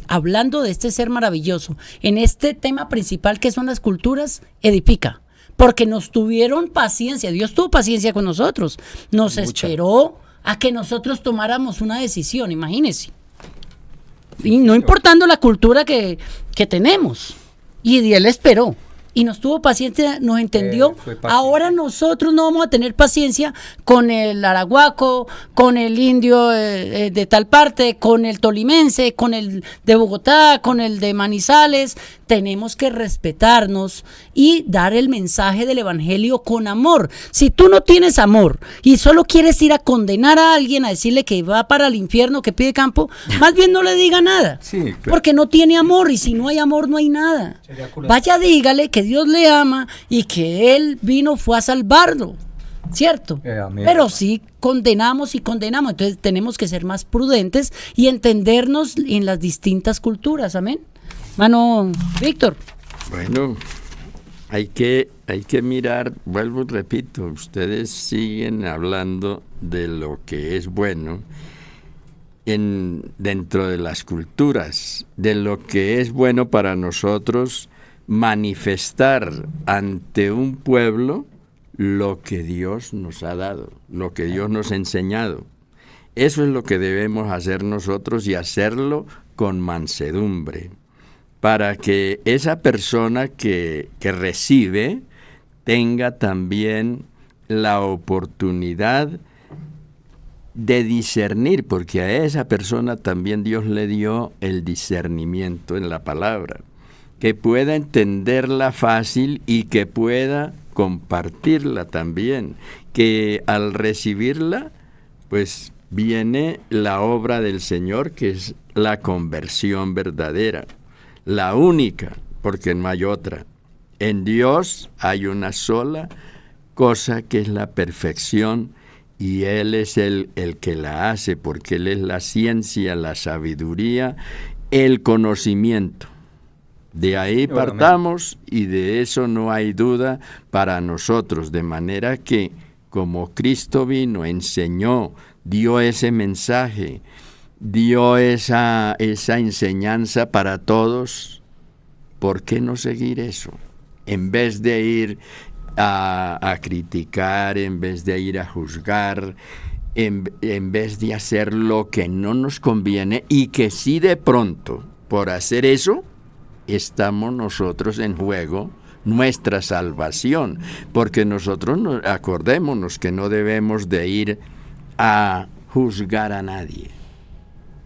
hablando de este ser maravilloso, en este tema principal que son las culturas, edifica. porque nos tuvieron paciencia, Dios tuvo paciencia con nosotros, nos esperó a que nosotros tomáramos una decisión, imagínense. Y no importando la cultura que tenemos. Y Él esperó. Y nos tuvo paciencia, nos entendió. Ahora nosotros no vamos a tener paciencia con el arahuaco, con el indio de tal parte, con el tolimense, con el de Bogotá, con el de Manizales. Tenemos que respetarnos y dar el mensaje del evangelio con amor. Si tú no tienes amor y solo quieres ir a condenar a alguien, a decirle que va para el infierno, que pide campo, más bien no le diga nada.
Sí, claro.
Porque no tiene amor, y si no hay amor no hay nada. Vaya, dígale que Dios le ama y que Él fue a salvarlo, ¿cierto?
Amén.
Pero sí condenamos y condenamos, entonces tenemos que ser más prudentes y entendernos en las distintas culturas, amén. Mano, Víctor.
Bueno, hay que mirar, vuelvo y repito, ustedes siguen hablando de lo que es bueno dentro de las culturas, de lo que es bueno para nosotros manifestar ante un pueblo lo que Dios nos ha dado, lo que Dios nos ha enseñado. Eso es lo que debemos hacer nosotros, y hacerlo con mansedumbre, para que esa persona que recibe tenga también la oportunidad de discernir, porque a esa persona también Dios le dio el discernimiento en la palabra, que pueda entenderla fácil y que pueda compartirla también, que al recibirla, pues viene la obra del Señor, que es la conversión verdadera, la única, porque no hay otra. En Dios hay una sola cosa, que es la perfección, y Él es el que la hace, porque Él es la ciencia, la sabiduría, el conocimiento. De ahí partamos, y de eso no hay duda para nosotros, de manera que como Cristo vino, enseñó, dio ese mensaje, dio esa enseñanza para todos, ¿por qué no seguir eso? En vez de ir a criticar, en vez de ir a juzgar, en vez de hacer lo que no nos conviene, y que si de pronto, por hacer eso, estamos nosotros en juego, nuestra salvación, porque nosotros acordémonos que no debemos de ir a juzgar a nadie.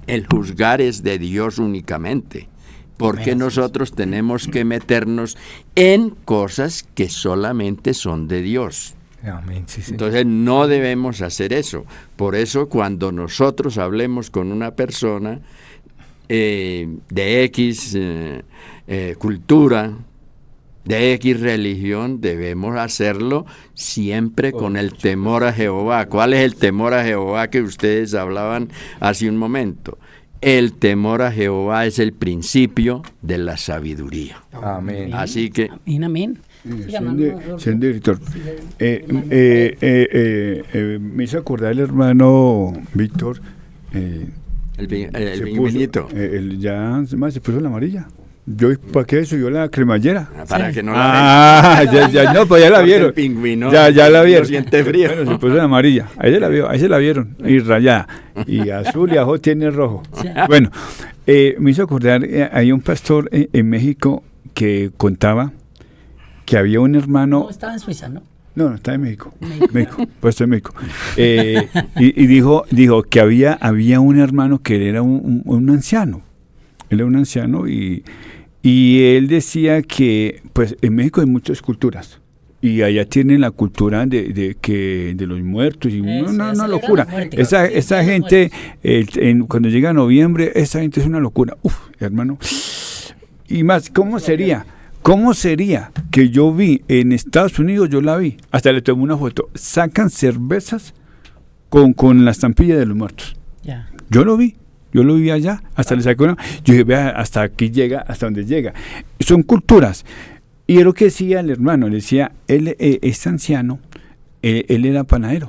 El juzgar es de Dios únicamente, porque nosotros tenemos que meternos en cosas que solamente son de Dios.
Amén, sí, sí.
Entonces no debemos hacer eso. Por eso cuando nosotros hablemos con una persona de X cultura, de X religión, debemos hacerlo siempre con el temor a Jehová. ¿Cuál es el temor a Jehová que ustedes hablaban hace un momento? El temor a Jehová es el principio de la sabiduría.
Amén.
Así que...
Amén.
Señor director, me hizo acordar el hermano Víctor.
El Benito.
Ya se puso la amarilla. ¿Para qué subió la cremallera?
Para que no la
vean. No, pues ya la vieron.
El pingüino
ya la vieron.
Siente frío.
Bueno, se puso la amarilla. Ahí se la vieron. Y rayada. Y azul y ajo tiene rojo. Bueno, me hizo acordar, hay un pastor en México que contaba que había un hermano...
No, estaba en Suiza, ¿no?
No, está en México. Puesto en México. Y dijo que había un hermano que él era un anciano. Él era un anciano y él decía que pues en México hay muchas culturas. Y allá tienen la cultura de los muertos y una locura. Esa gente, cuando llega noviembre, esa gente es una locura. Uf, hermano. Y más, ¿cómo sería? ¿Cómo sería que yo vi en Estados Unidos, yo la vi, hasta le tomé una foto, sacan cervezas con la estampilla de los muertos?
Yeah.
Yo lo vi allá, hasta le saqué una, yo dije, vea, hasta aquí llega, hasta donde llega. Son culturas. Y es lo que decía el hermano, le decía, él es anciano, él era panadero.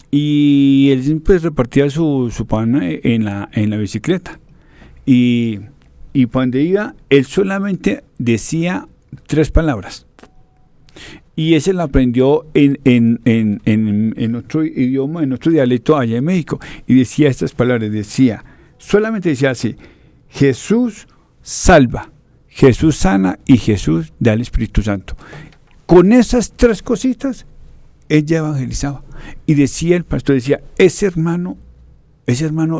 Y él siempre repartía su pan en la bicicleta. Y cuando iba, él solamente decía 3 palabras. Y ese lo aprendió en otro idioma, en otro dialecto allá en México. Y decía estas palabras, solamente decía así: Jesús salva, Jesús sana y Jesús da el Espíritu Santo. Con esas tres cositas, ella evangelizaba. Y decía el pastor, ese hermano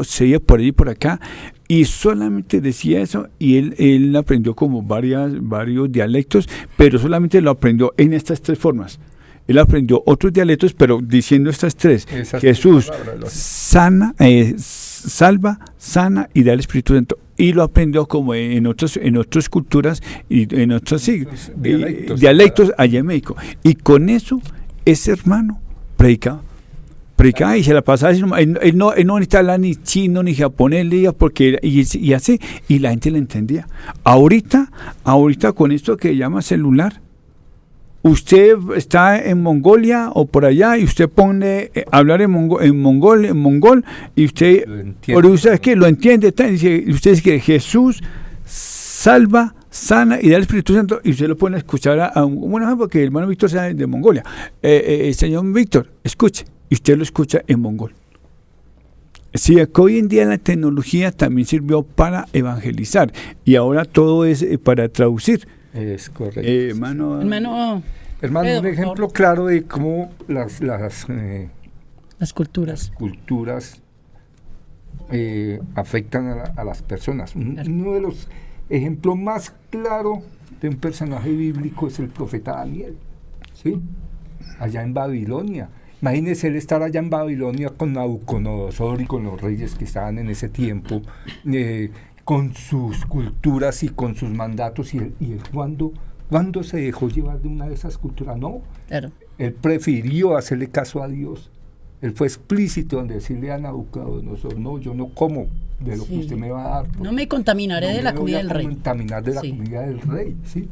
se iba por allí y por acá, y solamente decía eso, y él aprendió como varios dialectos, pero solamente lo aprendió en estas tres formas. Él aprendió otros dialectos, pero diciendo estas tres: Jesús salva, sana y da el Espíritu Santo. Y lo aprendió como en otras culturas y en otros dialectos allá en México. Y con eso, ese hermano predicaba y se la pasaba así. Él no necesitaba hablar ni chino ni japonés, leía porque y así, y la gente le entendía. Ahorita con esto que llama celular, usted está en Mongolia o por allá y usted pone hablar en mongol, y usted lo entiende, usted dice que Jesús salva, sana y da el Espíritu Santo, y usted lo pone a escuchar a un buen ejemplo, porque el hermano Víctor sea de Mongolia. Señor Víctor, escuche, y usted lo escucha en mongol. Sí, que hoy en día la tecnología también sirvió para evangelizar, y ahora todo es para traducir.
Es correcto.
Hermano,
un ejemplo claro de cómo las
culturas
afectan a las personas. Uno de los ejemplos más claros de un personaje bíblico es el profeta Daniel, ¿sí? Allá en Babilonia. Imagínese él estar allá en Babilonia con Nabucodonosor y con los reyes que estaban en ese tiempo, con sus culturas y con sus mandatos, y él ¿cuándo se dejó llevar de una de esas culturas? No,
claro.
Él prefirió hacerle caso a Dios. Él fue explícito en decirle a Nabucodonosor: no, yo no como de lo que usted me va a dar.
No me contaminaré de la comida del rey.
No me voy a contaminar de la comida del rey, ¿sí?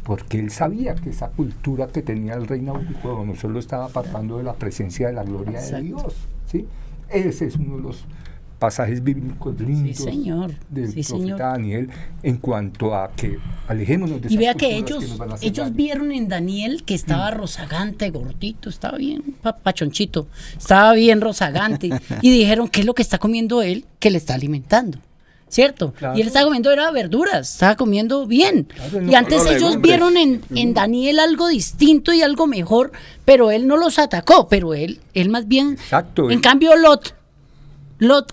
Porque él sabía que esa cultura que tenía el rey Nabucodonosor lo estaba apartando de la presencia de la gloria de Dios, ¿sí? Ese es uno de los pasajes bíblicos lindos del profeta Daniel, en cuanto a que alejémonos de esas culturas.
Y vea que ellos vieron en Daniel que estaba rozagante, gordito, estaba bien pachonchito, estaba bien rozagante, y dijeron: ¿qué es lo que está comiendo él que le está alimentando? ¿Cierto? Claro. Y él estaba comiendo verduras, estaba comiendo bien. Claro, y antes ellos vieron en Daniel algo distinto y algo mejor, pero él no los atacó, pero él más bien... Exacto. En cambio Lot,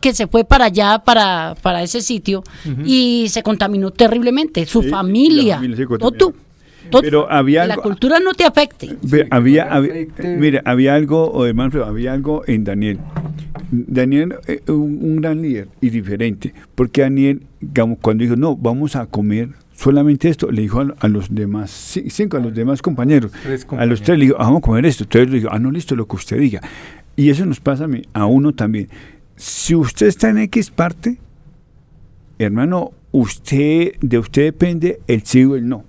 que se fue para allá, para ese sitio, y se contaminó terriblemente, su familia, todo.
Pero había
la cultura no te afecte.
Había algo, hermano, había algo en Daniel. Daniel, un gran líder y diferente, porque Daniel, digamos, cuando dijo: no, vamos a comer solamente esto, le dijo a los demás, a los demás compañeros, a los tres le dijo: vamos a comer esto. Entonces le dijo: no, listo, lo que usted diga. Y eso nos pasa a uno también. Si usted está en X parte, hermano, de usted depende el sí o el no.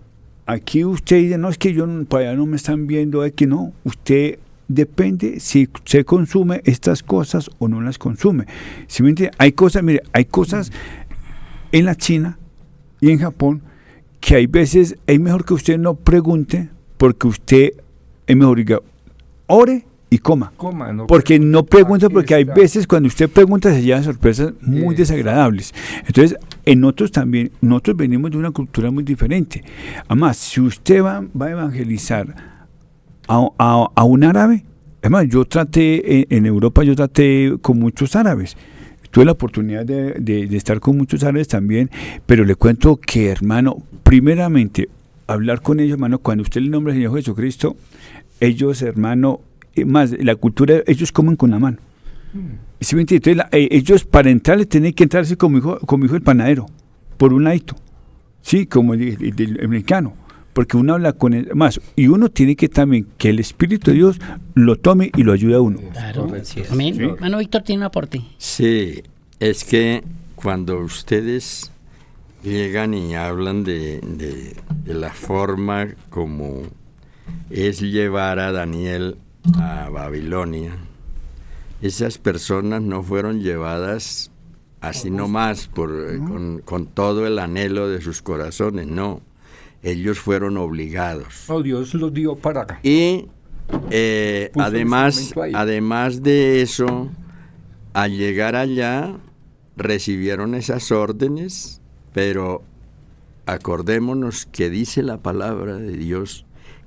Aquí usted dice: no, es que para allá no me están viendo, es que no. Usted depende si se consume estas cosas o no las consume. ¿Sí me entiende? Hay cosas en la China y en Japón que hay veces es mejor que usted no pregunte, porque usted es mejor diga: ore y coma. No, porque no pregunta, porque hay veces cuando usted pregunta se llevan sorpresas muy desagradables. Entonces, nosotros venimos de una cultura muy diferente. Además, si usted va a evangelizar a un árabe, además, en Europa yo traté con muchos árabes. Tuve la oportunidad de estar con muchos árabes también, pero le cuento que, hermano, primeramente, hablar con ellos, hermano, cuando usted le nombra al Señor Jesucristo, ellos, hermano, más la cultura, ellos comen con la mano. ¿Sí me entiende? Entonces, ellos para entrarle tienen que entrarse como hijo el panadero, por un ladito, sí, como el mexicano, porque uno habla con él más, y uno tiene que también que el Espíritu de Dios lo tome y lo ayude a uno.
Claro, amén. ¿Sí? Hermano Víctor tiene un aporte.
Sí, es que cuando ustedes llegan y hablan de la forma como es llevar a Daniel a Babilonia, esas personas no fueron llevadas así nomás con todo el anhelo de sus corazones, no. ellos fueron obligados.
No, Dios los dio para acá.
Y
Puso el instrumento ahí.
además de eso, al llegar allá, recibieron esas órdenes, pero acordémonos que dice la palabra de Dios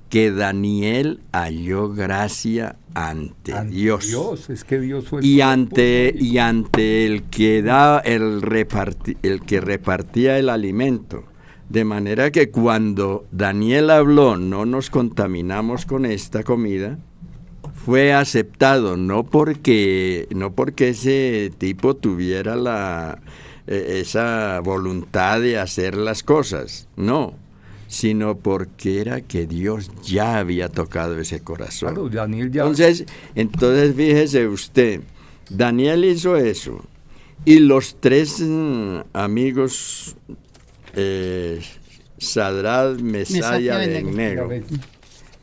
que Daniel halló gracia ante Dios.
Es que Dios fue el
Y
que
ante
puso ahí.
el que el que repartía el alimento. De manera que cuando Daniel habló, no nos contaminamos con esta comida, fue aceptado, no porque ese tipo tuviera esa voluntad de hacer las cosas, no, sino porque era que Dios ya había tocado ese corazón.
Claro, Daniel ya.
Entonces fíjese usted, Daniel hizo eso, y los tres amigos, Sadrad, Mesach y Abednego,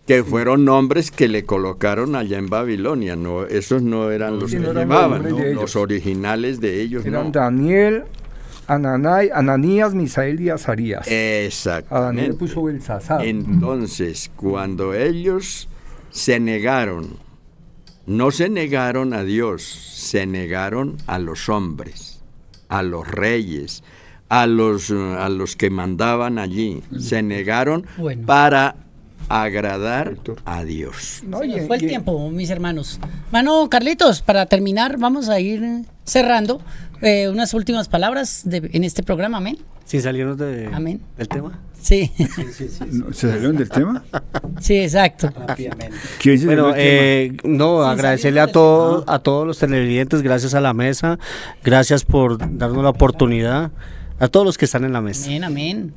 que fueron nombres que le colocaron allá en Babilonia, no, esos no eran los
Sí,
que
no eran
llevaban,
nombres
¿no?
de ellos.
Los originales de ellos,
Eran
no.
Daniel, Ananías, Misael y Azarías. A Daniel
Exactamente.
le puso Belsasar.
Entonces, cuando ellos se negaron, no se negaron a Dios, se negaron a los hombres, a los reyes, a los que mandaban allí. Se negaron
Bueno.
para agradar a Dios.
No,
Se nos
y-
fue el
y-
tiempo, mis hermanos. Mano, Carlitos, para terminar, vamos a ir cerrando unas últimas palabras en este programa, amén.
Sin salirnos
Amén.
del tema.
Sí,
No, ¿se salieron del tema?
sí, exacto.
¿Quién se
Bueno,
salió del tema?
no,
Sí,
agradecerle
salimos
a todos los televidentes, gracias a la mesa, gracias por darnos la oportunidad, a todos los que están en la mesa,
Amén, amén.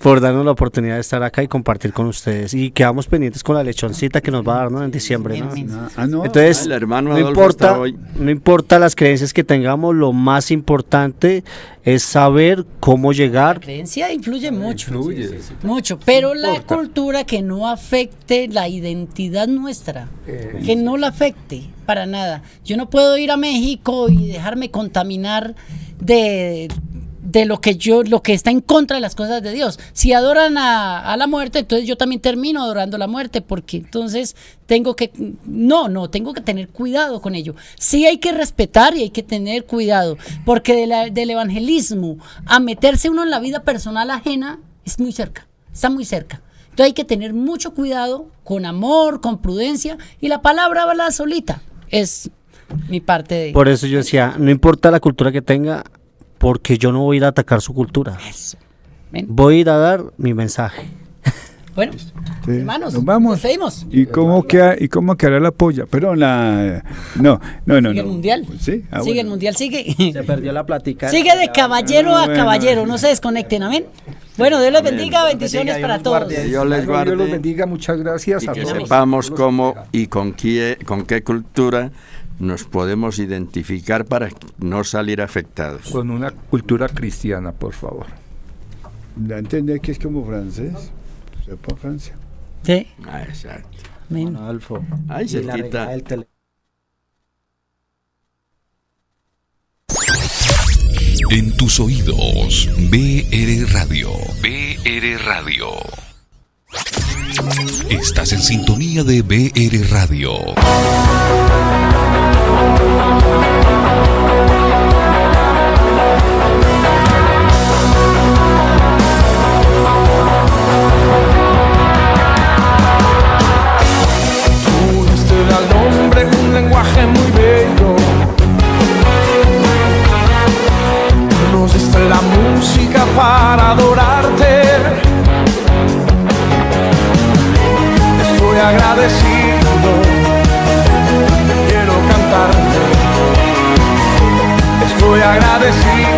por darnos la oportunidad de estar acá y compartir con ustedes. Y quedamos pendientes con la lechoncita que nos va a dar, ¿no? En diciembre, ¿no?
Amén.
No.
Entonces,
El hermano
no
Adolfo está hoy.
importa las creencias que tengamos, lo más importante es saber cómo
La
llegar.
creencia influye mucho.
Influye.
Mucho, pero la cultura que no afecte la identidad nuestra, que no la afecte para nada. Yo no puedo ir a México y dejarme contaminar de lo que está en contra de las cosas de Dios. Si adoran a la muerte, entonces yo también termino adorando la muerte, porque entonces tengo que tener cuidado con ello. Sí hay que respetar y hay que tener cuidado, porque del evangelismo a meterse uno en la vida personal ajena es muy cerca, está muy cerca. Entonces hay que tener mucho cuidado, con amor, con prudencia, y la palabra habla solita. Es mi parte de
Por eso yo decía, no importa la cultura que tenga, porque yo no voy a ir a atacar su cultura.
eso. Ven.
Voy a ir a dar mi mensaje.
Bueno,
Sí.
hermanos,
Nos vamos.
nos despedimos.
¿Y cómo quedará la polla? Perdón, no.
Sigue el mundial.
Sí,
Sigue
bueno.
el mundial, sigue.
Se perdió la plática.
Sigue de caballero a
bueno.
caballero, no se desconecten, amén. Bueno, Dios les bendiga, bendiciones
bendiga,
para
Dios
todos.
guarde.
Dios les
Dios los
guarde.
bendiga, muchas gracias
Y
a
que
todos.
sepamos
Dios los
cómo
bendiga.
y con qué cultura nos podemos identificar para no salir afectados.
Con una cultura cristiana, por favor.
¿La entendés que es como francés? Sepa Francia.
Sí,
Ah, exacto.
amén.
Adolfo.
Ay,
Y la
cerquita.
regada del tele-
En tus oídos, BR Radio. BR Radio. Estás en sintonía de BR Radio.
Tú diste al hombre un lenguaje muy bello. Nos diste la música para adorarte. Estoy agradecido, quiero cantarte. Estoy agradecido.